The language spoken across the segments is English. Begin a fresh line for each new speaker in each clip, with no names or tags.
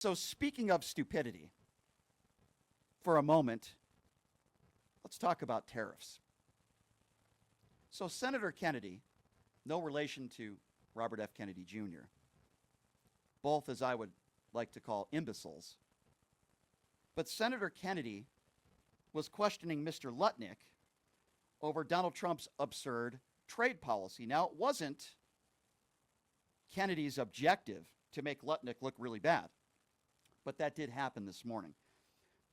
So speaking of stupidity, for a moment, let's talk about tariffs. So Senator Kennedy, no relation to Robert F. Kennedy Jr., both as I would like to call imbeciles, but Senator Kennedy was questioning Mr. Lutnick over Donald Trump's absurd trade policy. Now, it wasn't Kennedy's objective to make Lutnick look really bad, but that did happen this morning.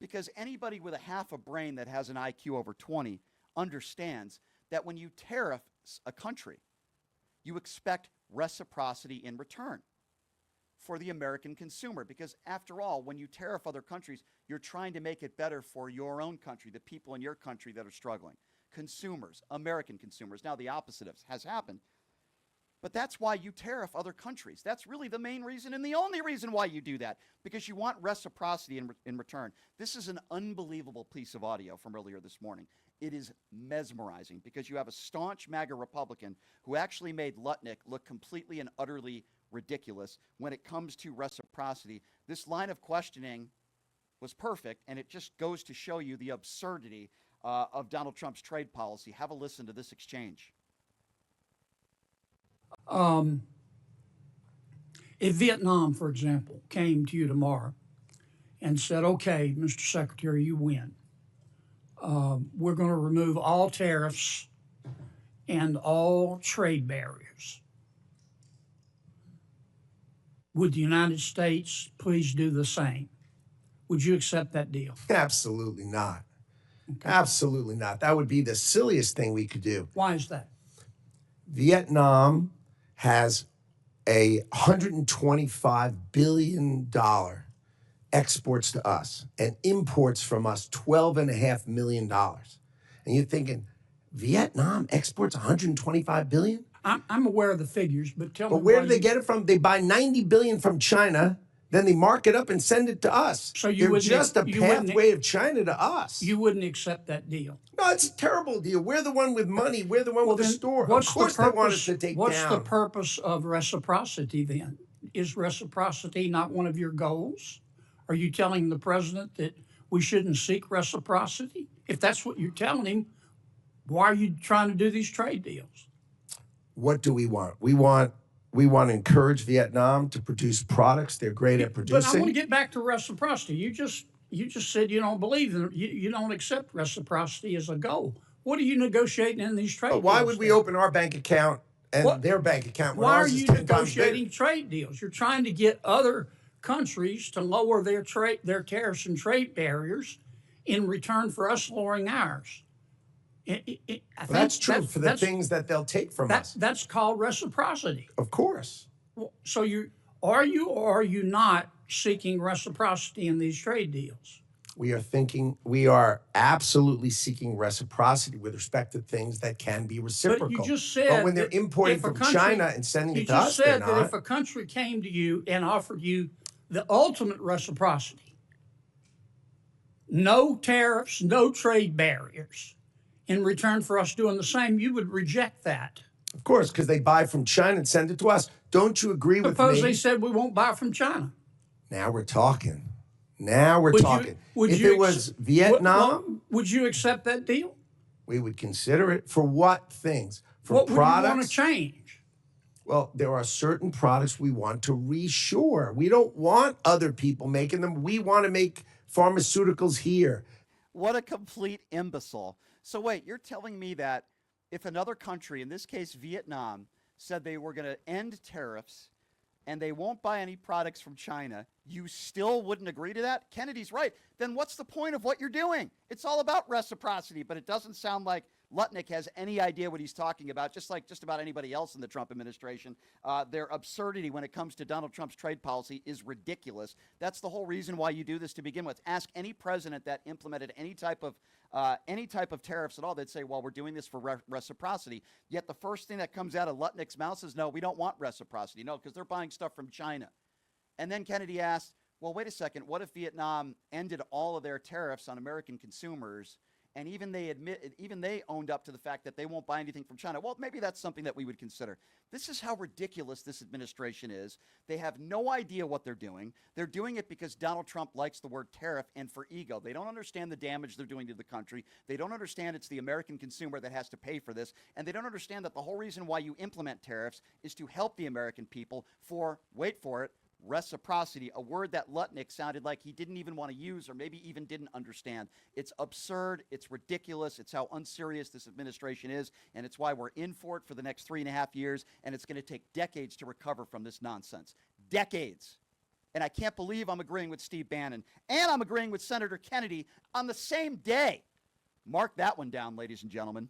Because anybody with a half a brain that has an IQ over 20 understands that when you tariff a country, you expect reciprocity in return for the American consumer. Because after all, when you tariff other countries, you're trying to make it better for your own country, the people in your country that are struggling. Consumers, American consumers. Now, the opposite has happened. But that's why you tariff other countries. That's really the main reason and the only reason why you do that, because you want reciprocity in return. This is an unbelievable piece of audio from earlier this morning. It is mesmerizing because you have a staunch MAGA Republican who actually made Lutnick look completely and utterly ridiculous when it comes to reciprocity. This line of questioning was perfect, and it just goes to show you the absurdity of Donald Trump's trade policy. Have a listen to this exchange.
If Vietnam, for example, came to you tomorrow and said, okay, Mr. Secretary, you win. We're going to remove all tariffs and all trade barriers. Would the United States please do the same? Would you accept that deal?
Absolutely not.
Okay.
Absolutely not. That would be the silliest thing we could do.
Why is that?
Vietnam has a $125 billion exports to us and imports from us $12.5 million. And you're thinking, Vietnam exports $125 billion?
I'm aware of the figures, but tell me.
But where do they get it from? They buy $90 billion from China, then they mark it up and send it to us.
So you
They're just a pathway of China to us.
You wouldn't accept that deal?
No, it's a terrible deal. We're the one with money. We're the one with the store. Of course they want us to take down.
What's the purpose of reciprocity then? Is reciprocity not one of your goals? Are you telling the president that we shouldn't seek reciprocity? If that's what you're telling him, why are you trying to do these trade deals?
What do we want? We want to encourage Vietnam to produce products they're great at producing.
But I want to get back to reciprocity. You just said you don't believe in it. You don't accept reciprocity as a goal. What are you negotiating in these trade deals?
Why would we open our bank account and their bank account when ours is 10 times bigger?
Why are you negotiating trade deals? You're trying to get other countries to lower their tariffs and trade barriers in return for us lowering ours.
That's true for the things that they'll take from us.
That's called reciprocity.
Of course.
So are you or are you not seeking reciprocity in these trade deals?
We are absolutely seeking reciprocity with respect to things that can be reciprocal.
But you just said,
but when they're importing from China and sending it to us, they're not.
You just said that if a country came to you and offered you the ultimate reciprocity, no tariffs, no trade barriers, in return for us doing the same, you would reject that.
Of course, because they buy from China and send it to us. Don't you agree with me?
Suppose they said we won't buy from China.
Now we're talking. If it was Vietnam,
would you accept that deal?
We would consider it. For what things? For
what
products?
Would you want to change?
Well, there are certain products we want to reshore. We don't want other people making them. We want to make pharmaceuticals here.
What a complete imbecile. So wait, you're telling me that if another country, in this case Vietnam, said they were going to end tariffs and they won't buy any products from China, you still wouldn't agree to that? Kennedy's right. Then what's the point of what you're doing? It's all about reciprocity, but it doesn't sound like Lutnick has any idea what he's talking about, just like just about anybody else in the Trump administration. Their absurdity when it comes to Donald Trump's trade policy is ridiculous. That's the whole reason why you do this to begin with. Ask any president that implemented any type of tariffs at all. They'd say, well, we're doing this for reciprocity. Yet the first thing that comes out of Lutnick's mouth is, no, we don't want reciprocity. No, because they're buying stuff from China. And then Kennedy asked, well, wait a second. What if Vietnam ended all of their tariffs on American consumers And even they owned up to the fact that they won't buy anything from China. Well, maybe that's something that we would consider. This is how ridiculous this administration is. They have no idea what they're doing. They're doing it because Donald Trump likes the word tariff and for ego. They don't understand the damage they're doing to the country. They don't understand it's the American consumer that has to pay for this. And they don't understand that the whole reason why you implement tariffs is to help the American people for, wait for it, reciprocity, a word that Lutnick sounded like he didn't even want to use or maybe even didn't understand. It's absurd. It's ridiculous. It's how unserious this administration is, and it's why we're in for it for the next 3.5 years, and it's going to take decades to recover from this nonsense. Decades. And I can't believe I'm agreeing with Steve Bannon, and I'm agreeing with Senator Kennedy on the same day. Mark that one down, ladies and gentlemen.